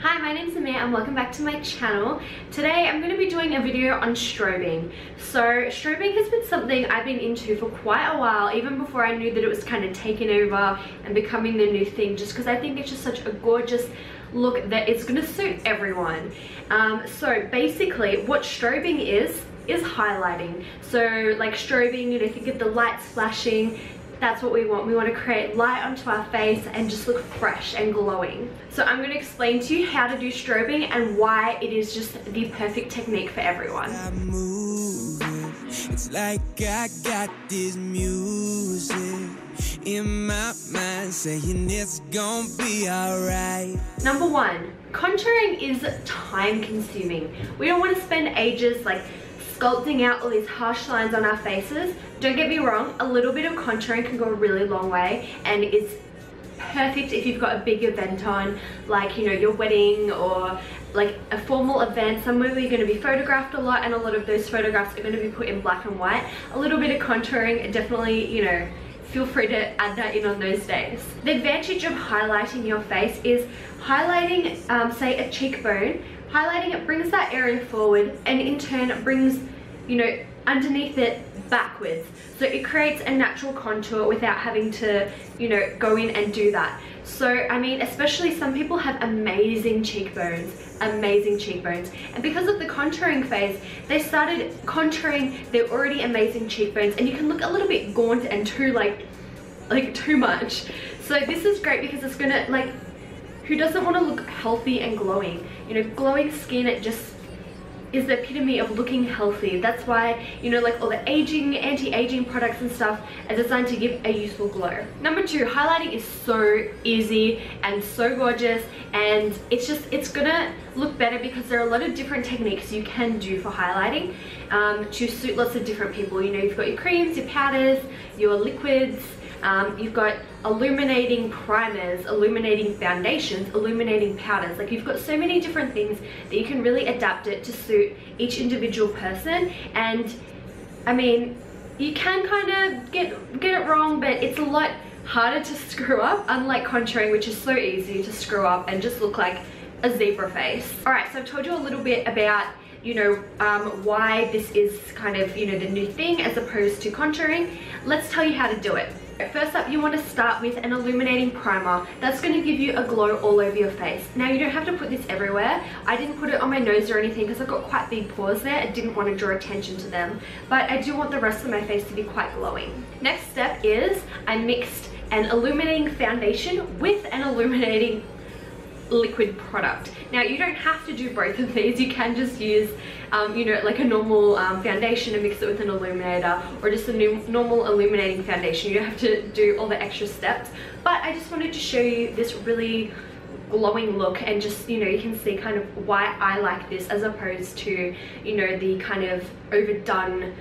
Hi, my name's Amir and welcome back to my channel. Today I'm going to be doing a video on strobing. So strobing has been something I've been into for quite a while, even before I knew that it was kind of taking over and becoming the new thing, just because I think it's just such a gorgeous look that it's going to suit everyone. So basically what strobing is highlighting. So like strobing, you know, think of the lights flashing. That's what we want. We want to create light onto our face and just look fresh and glowing. So I'm going to explain to you how to do strobing and why it is just the perfect technique for everyone. It's like I got this music in my mind saying it's gonna be alright. Number one, contouring is time consuming. We don't want to spend ages like sculpting out all these harsh lines on our faces. Don't get me wrong, a little bit of contouring can go a really long way and is perfect if you've got a big event on, like, you know, your wedding or like a formal event, somewhere where you're going to be photographed a lot, and a lot of those photographs are going to be put in black and white. A little bit of contouring, definitely, you know, feel free to add that in on those days. The advantage of highlighting your face is highlighting, say, a cheekbone. Highlighting it brings that area forward and in turn brings, you know, underneath it backwards. So it creates a natural contour without having to, you know, go in and do that. So, I mean, especially some people have amazing cheekbones. And because of the contouring phase, they started contouring their already amazing cheekbones, and you can look a little bit gaunt and too, like too much. So this is great because it's gonna, like, who doesn't want to look healthy and glowing? You know, glowing skin, it just is the epitome of looking healthy. That's why, you know, like all the aging, anti-aging products and stuff are designed to give a youthful glow. Number two, highlighting is so easy and so gorgeous, and it's gonna look better because there are a lot of different techniques you can do for highlighting to suit lots of different people. You know, you've got your creams, your powders, your liquids, you've got illuminating primers, illuminating foundations, illuminating powders. Like, you've got so many different things that you can really adapt it to suit each individual person. And I mean, you can kind of get it wrong, but it's a lot harder to screw up, unlike contouring, which is so easy to screw up and just look like a zebra face. All right, so I've told you a little bit about, you know, why this is kind of, you know, the new thing as opposed to contouring. Let's tell you how to do it. First up, you want to start with an illuminating primer. That's going to give you a glow all over your face. Now, you don't have to put this everywhere. I didn't put it on my nose or anything because I've got quite big pores there. I didn't want to draw attention to them, but I do want the rest of my face to be quite glowing. Next step is I mixed an illuminating foundation with an illuminating liquid product. Now, you don't have to do both of these. You can just use you know, like a normal foundation and mix it with an illuminator, or just a normal illuminating foundation. You don't have to do all the extra steps, but I just wanted to show you this really glowing look, and just, you know, you can see kind of why I like this as opposed to, you know, the kind of overdone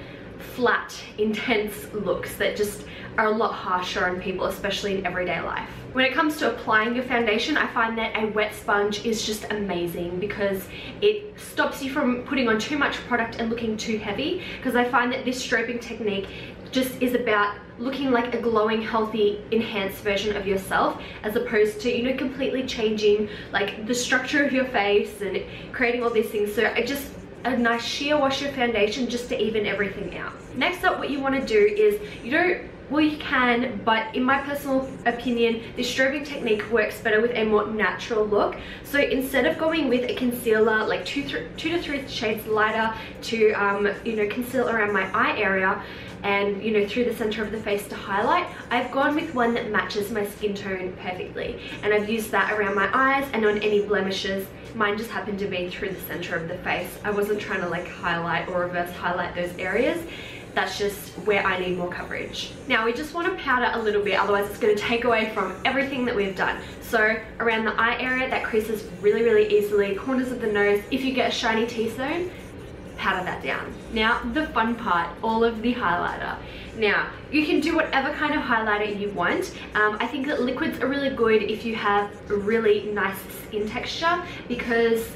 flat intense looks that just are a lot harsher on people, especially in everyday life. When it comes to applying your foundation, I find that a wet sponge is just amazing because it stops you from putting on too much product and looking too heavy, because I find that this strobing technique just is about looking like a glowing, healthy, enhanced version of yourself, as opposed to, you know, completely changing like the structure of your face and creating all these things. So a nice sheer wash of foundation just to even everything out. Next up, what you want to do is, well, you can, but in my personal opinion, the strobing technique works better with a more natural look. So instead of going with a concealer like 2 to 3 shades lighter to you know, conceal around my eye area and, you know, through the center of the face to highlight, I've gone with one that matches my skin tone perfectly, and I've used that around my eyes and on any blemishes. Mine just happened to be through the center of the face. I wasn't trying to like highlight or reverse highlight those areas. That's just where I need more coverage. Now, we just want to powder a little bit, otherwise it's going to take away from everything that we've done. So around the eye area, that creases really, really easily. Corners of the nose, if you get a shiny T-zone, powder that down. Now, the fun part, all of the highlighter. Now, you can do whatever kind of highlighter you want. I think that liquids are really good if you have a really nice skin texture, because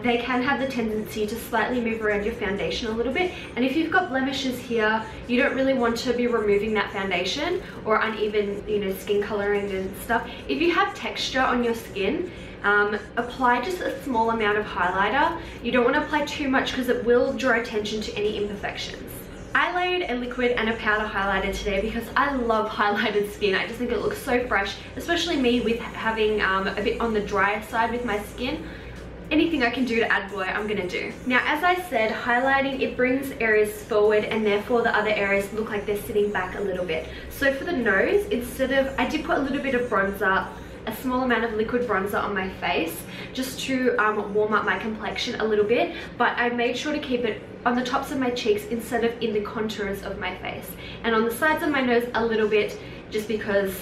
they can have the tendency to slightly move around your foundation a little bit, and if you've got blemishes here, you don't really want to be removing that foundation, or uneven, you know, skin coloring and stuff. If you have texture on your skin, apply just a small amount of highlighter. You don't want to apply too much because it will draw attention to any imperfections. I laid a liquid and a powder highlighter today because I love highlighted skin. I just think it looks so fresh, especially me with having a bit on the drier side with my skin. Anything I can do to add glow, I'm gonna do. Now, as I said, highlighting, it brings areas forward and therefore the other areas look like they're sitting back a little bit. So for the nose, I did put a little bit of bronzer, a small amount of liquid bronzer on my face just to warm up my complexion a little bit, but I made sure to keep it on the tops of my cheeks instead of in the contours of my face, and on the sides of my nose a little bit, just because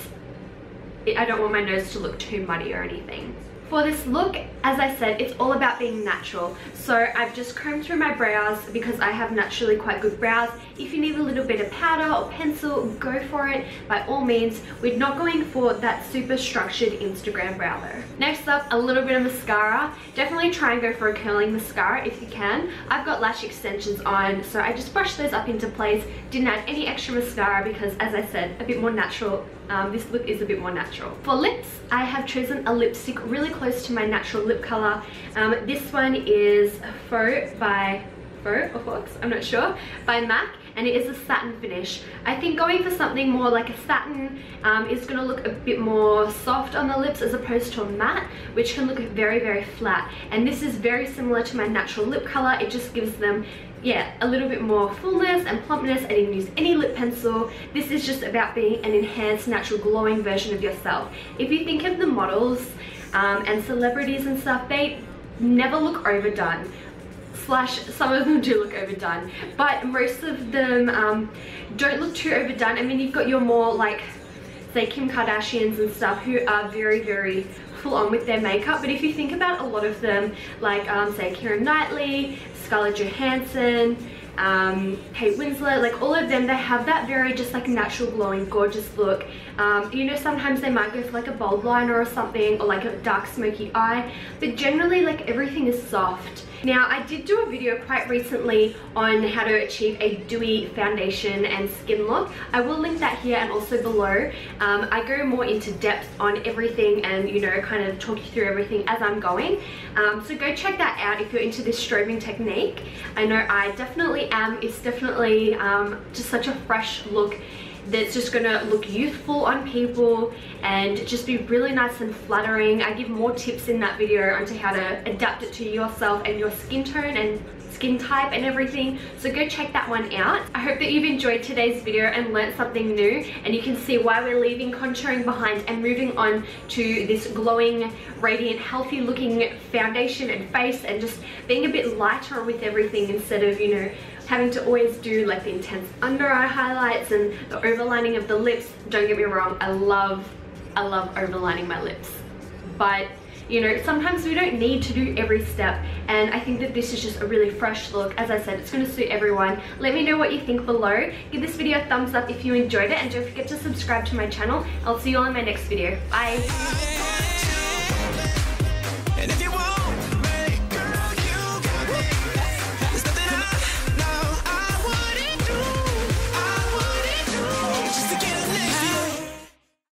I don't want my nose to look too muddy or anything. For this look, as I said, it's all about being natural. So I've just combed through my brows because I have naturally quite good brows. If you need a little bit of powder or pencil, go for it by all means. We're not going for that super structured Instagram brow though. Next up, a little bit of mascara. Definitely try and go for a curling mascara if you can. I've got lash extensions on, so I just brushed those up into place. Didn't add any extra mascara because, as I said, a bit more natural. This look is a bit more natural. For lips, I have chosen a lipstick really close to my natural lip color. This one is Faux by I'm not sure, by MAC, and it is a satin finish. I think going for something more like a satin is going to look a bit more soft on the lips as opposed to a matte, which can look very, very flat. And this is very similar to my natural lip color. It just gives them, yeah, a little bit more fullness and plumpness. I didn't use any lip pencil. This is just about being an enhanced, natural, glowing version of yourself. If you think of the models and celebrities and stuff, they never look overdone. Some of them do look overdone, but most of them don't look too overdone. I mean, you've got your more like, say, Kim Kardashians and stuff who are very, very full on with their makeup. But if you think about a lot of them, like say Keira Knightley, Scarlett Johansson, Kate Winslet, like all of them, they have that very just like natural, glowing, gorgeous look. You know, sometimes they might go for like a bold liner or something, or like a dark smoky eye, but generally like everything is soft. Now, I did do a video quite recently on how to achieve a dewy foundation and skin look. I will link that here and also below. I go more into depth on everything and, you know, kind of talk you through everything as I'm going. So go check that out if you're into this strobing technique. I know I definitely am. It's definitely just such a fresh look that's just gonna look youthful on people and just be really nice and flattering. I give more tips in that video onto how to adapt it to yourself and your skin tone and skin type and everything, so go check that one out. I hope that you've enjoyed today's video and learnt something new, and you can see why we're leaving contouring behind and moving on to this glowing, radiant, healthy looking foundation and face, and just being a bit lighter with everything instead of, you know, having to always do like the intense under eye highlights and the overlining of the lips. Don't get me wrong, I love overlining my lips, but you know, sometimes we don't need to do every step, and I think that this is just a really fresh look. As I said, it's going to suit everyone. Let me know what you think below. Give this video a thumbs up if you enjoyed it, and don't forget to subscribe to my channel. I'll see you all in my next video. Bye!